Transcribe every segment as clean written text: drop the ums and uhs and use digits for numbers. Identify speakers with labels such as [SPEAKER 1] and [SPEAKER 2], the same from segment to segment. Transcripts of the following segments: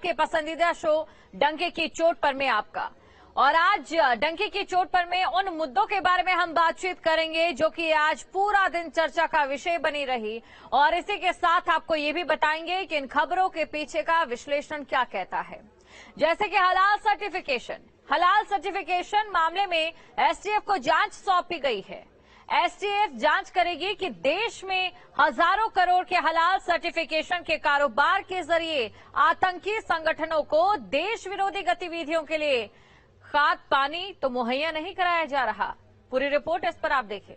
[SPEAKER 1] आपके पसंदीदा शो डंके की चोट पर में आपका। और आज डंके की चोट पर में उन मुद्दों के बारे में हम बातचीत करेंगे जो कि आज पूरा दिन चर्चा का विषय बनी रही, और इसी के साथ आपको ये भी बताएंगे कि इन खबरों के पीछे का विश्लेषण क्या कहता है। जैसे कि हलाल सर्टिफिकेशन मामले में एसटीएफ को जांच सौंपी गई है। एसटीएफ जांच करेगी कि देश में हजारों करोड़ के हलाल सर्टिफिकेशन के कारोबार के जरिए आतंकी संगठनों को देश विरोधी गतिविधियों के लिए खाद पानी तो मुहैया नहीं कराया जा रहा। पूरी रिपोर्ट इस पर आप देखें।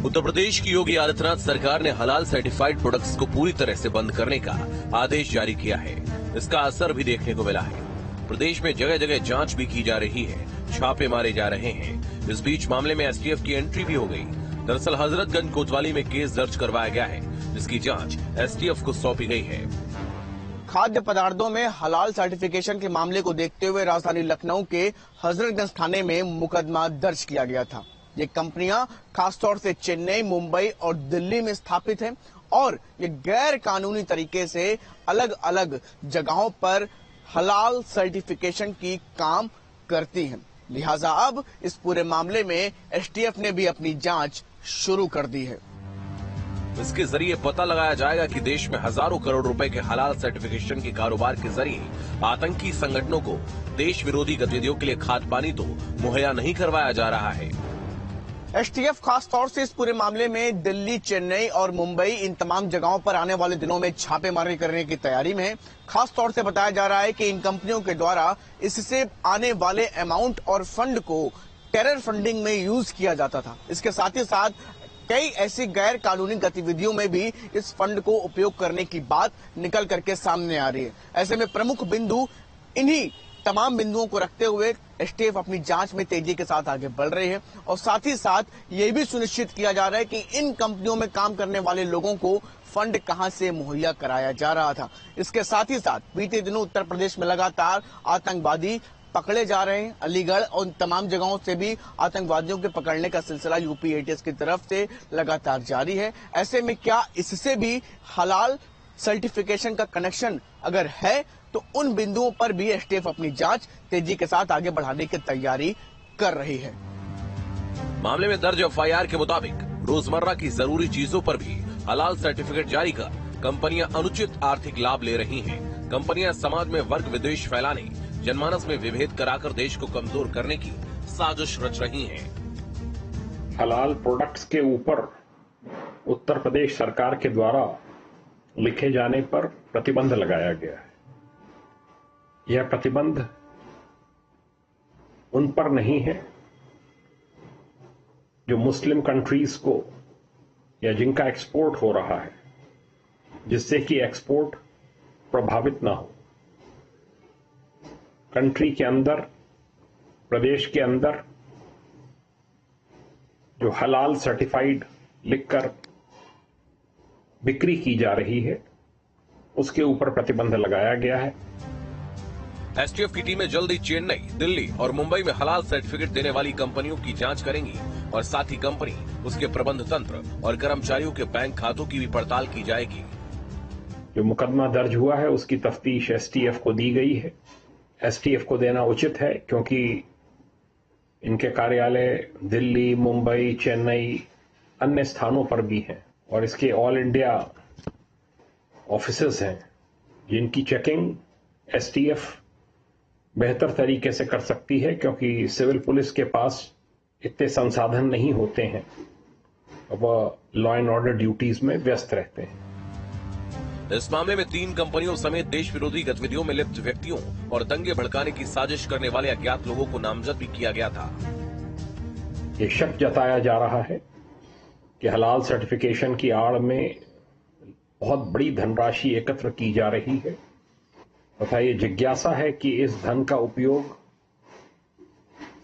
[SPEAKER 2] उत्तर प्रदेश की योगी आदित्यनाथ सरकार ने हलाल सर्टिफाइड प्रोडक्ट्स को पूरी तरह से बंद करने का आदेश जारी किया है। इसका असर भी देखने को मिला है। प्रदेश में जगह जगह जांच भी की जा रही है, छापे मारे जा रहे हैं। इस बीच मामले में एसटीएफ की एंट्री भी हो गई। दरअसल हजरतगंज कोतवाली में केस दर्ज करवाया गया है, जिसकी जांच एसटीएफ को सौंपी गई है।
[SPEAKER 3] खाद्य पदार्थों में हलाल सर्टिफिकेशन के मामले को देखते हुए राजधानी लखनऊ के हजरतगंज थाने में मुकदमा दर्ज किया गया था। ये कंपनियां खासतौर से चेन्नई, मुंबई और दिल्ली में स्थापित हैं और ये गैर कानूनी तरीके से अलग अलग जगहों पर हलाल सर्टिफिकेशन की काम करती हैं। लिहाजा अब इस पूरे मामले में एसटीएफ ने भी अपनी जांच शुरू कर दी है।
[SPEAKER 2] इसके जरिए पता लगाया जाएगा कि देश में हजारों करोड़ रुपए के हलाल सर्टिफिकेशन के कारोबार के जरिए आतंकी संगठनों को देश विरोधी गतिविधियों के लिए खाद पानी तो मुहैया नहीं करवाया जा रहा है।
[SPEAKER 3] एसटीएफ खास तौर से इस पूरे मामले में दिल्ली, चेन्नई और मुंबई इन तमाम जगहों पर आने वाले दिनों में छापेमारी करने की तैयारी में है। खास तौर से बताया जा रहा है कि इन कंपनियों के द्वारा इससे आने वाले अमाउंट और फंड को टेरर फंडिंग में यूज किया जाता था। इसके साथ ही साथ कई ऐसी गैर कानूनी गतिविधियों में भी इस फंड को उपयोग करने की बात निकल करके सामने आ रही है। ऐसे में प्रमुख बिंदु इन्हीं तमाम बिंदुओं को रखते हुए एसटीएफ अपनी जांच में तेजी के साथ आगे बढ़ रही है और साथ ही साथ ये भी सुनिश्चित किया जा रहा है कि इन कंपनियों में काम करने वाले लोगों को फंड कहां से मुहैया कराया जा रहा था। इसके साथ ही साथ बीते दिनों उत्तर प्रदेश में लगातार आतंकवादी पकड़े जा रहे हैं। अलीगढ़ और तमाम जगहों से भी आतंकवादियों के पकड़ने का सिलसिला यूपी एटीएस की तरफ से लगातार जारी है। ऐसे में क्या इससे भी हलाल सर्टिफिकेशन का कनेक्शन अगर है तो उन बिंदुओं पर भी एसटीएफ अपनी जांच तेजी के साथ आगे बढ़ाने की तैयारी कर रही है।
[SPEAKER 2] मामले में दर्ज एफआईआर के मुताबिक रोजमर्रा की जरूरी चीजों पर भी हलाल सर्टिफिकेट जारी कर कंपनियां अनुचित आर्थिक लाभ ले रही हैं। कंपनियां समाज में वर्ग विद्वेष फैलाने, जनमानस में विभेद कराकर देश को कमजोर करने की साजिश रच रही हैं।
[SPEAKER 4] हलाल प्रोडक्ट्स के ऊपर उत्तर प्रदेश सरकार के द्वारा लिखे जाने पर प्रतिबंध लगाया गया है। यह प्रतिबंध उन पर नहीं है जो मुस्लिम कंट्रीज को या जिनका एक्सपोर्ट हो रहा है, जिससे कि एक्सपोर्ट प्रभावित ना हो। कंट्री के अंदर, प्रदेश के अंदर जो हलाल सर्टिफाइड लिखकर बिक्री की जा रही है, उसके ऊपर प्रतिबंध लगाया गया है।
[SPEAKER 2] एसटीएफ की टीमें जल्दी चेन्नई, दिल्ली और मुंबई में हलाल सर्टिफिकेट देने वाली कंपनियों की जांच करेंगी और साथ ही कंपनी, उसके प्रबंध तंत्र और कर्मचारियों के बैंक खातों की भी पड़ताल की जाएगी।
[SPEAKER 4] जो मुकदमा दर्ज हुआ है उसकी तफ्तीश एसटीएफ को दी गई है। एसटीएफ को देना उचित है क्योंकि इनके कार्यालय दिल्ली, मुंबई, चेन्नई, अन्य स्थानों पर भी हैं और इसके ऑल इंडिया ऑफिसेज हैं जिनकी चेकिंग एसटीएफ बेहतर तरीके से कर सकती है क्योंकि सिविल पुलिस के पास इतने संसाधन नहीं होते हैं, वह लॉ एंड ऑर्डर ड्यूटीज में व्यस्त रहते हैं।
[SPEAKER 2] इस मामले में 3 कंपनियों समेत देश विरोधी गतिविधियों में लिप्त व्यक्तियों और दंगे भड़काने की साजिश करने वाले अज्ञात लोगों को नामजद भी किया गया था।
[SPEAKER 4] ये शक जताया जा रहा है कि हलाल सर्टिफिकेशन की आड़ में बहुत बड़ी धनराशि एकत्र की जा रही है तथा ये जिज्ञासा है कि इस धन का उपयोग,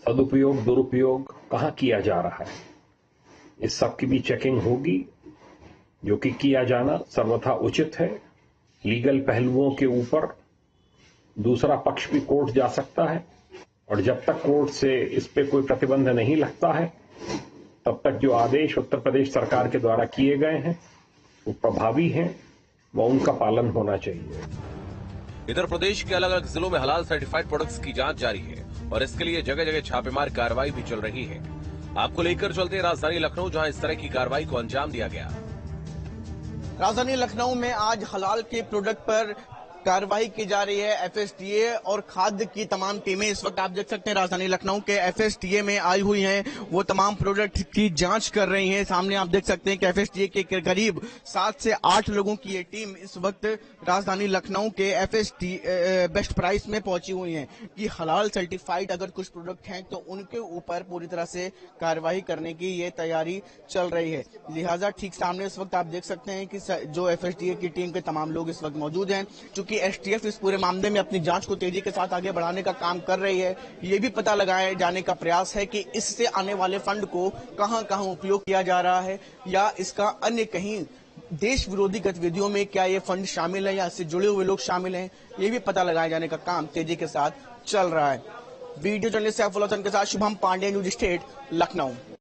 [SPEAKER 4] सदुपयोग, दुरुपयोग कहां किया जा रहा है। इस सब की भी चेकिंग होगी, जो कि किया जाना सर्वथा उचित है। लीगल पहलुओं के ऊपर दूसरा पक्ष भी कोर्ट जा सकता है और जब तक कोर्ट से इस पे कोई प्रतिबंध नहीं लगता है तब तक जो आदेश उत्तर प्रदेश सरकार के द्वारा किए गए हैं वो प्रभावी हैं, वो उनका पालन होना चाहिए।
[SPEAKER 2] इधर प्रदेश के अलग अलग जिलों में हलाल सर्टिफाइड प्रोडक्ट्स की जांच जारी है और इसके लिए जगह जगह छापेमार कार्रवाई भी चल रही है। आपको लेकर चलते हैं राजधानी लखनऊ, जहां इस तरह की कार्रवाई को अंजाम दिया गया।
[SPEAKER 3] राजधानी लखनऊ में आज हलाल के प्रोडक्ट पर कार्रवाई की जा रही है। एफएसटीए और खाद्य की तमाम टीमें इस वक्त आप देख सकते हैं राजधानी लखनऊ के एफएसटीए में आई हुई हैं। वो तमाम प्रोडक्ट की जांच कर रही हैं। सामने आप देख सकते हैं कि एफएसटीए के करीब 7 से 8 लोगों की ये टीम इस वक्त राजधानी लखनऊ के एफएसटीए बेस्ट प्राइस में पहुंची हुई है कि हलाल सर्टिफाइड अगर कुछ प्रोडक्ट हैं तो उनके ऊपर पूरी तरह से कार्रवाई करने की ये तैयारी चल रही है। लिहाजा ठीक सामने इस वक्त आप देख सकते हैं कि जो एफएसटीए की टीम के तमाम लोग इस वक्त मौजूद हैं। कि एसटीएफ इस पूरे मामले में अपनी जांच को तेजी के साथ आगे बढ़ाने का काम कर रही है। ये भी पता लगाए जाने का प्रयास है कि इससे आने वाले फंड को कहां कहां उपयोग किया जा रहा है या इसका अन्य कहीं देश विरोधी गतिविधियों में क्या ये फंड शामिल है या इससे जुड़े हुए लोग शामिल हैं। ये भी पता लगाए जाने का काम तेजी के साथ चल रहा है। वीडियो जर्नलिस्ट सैफुल हसन के साथ शुभम पांडे, न्यूज स्टेट, लखनऊ।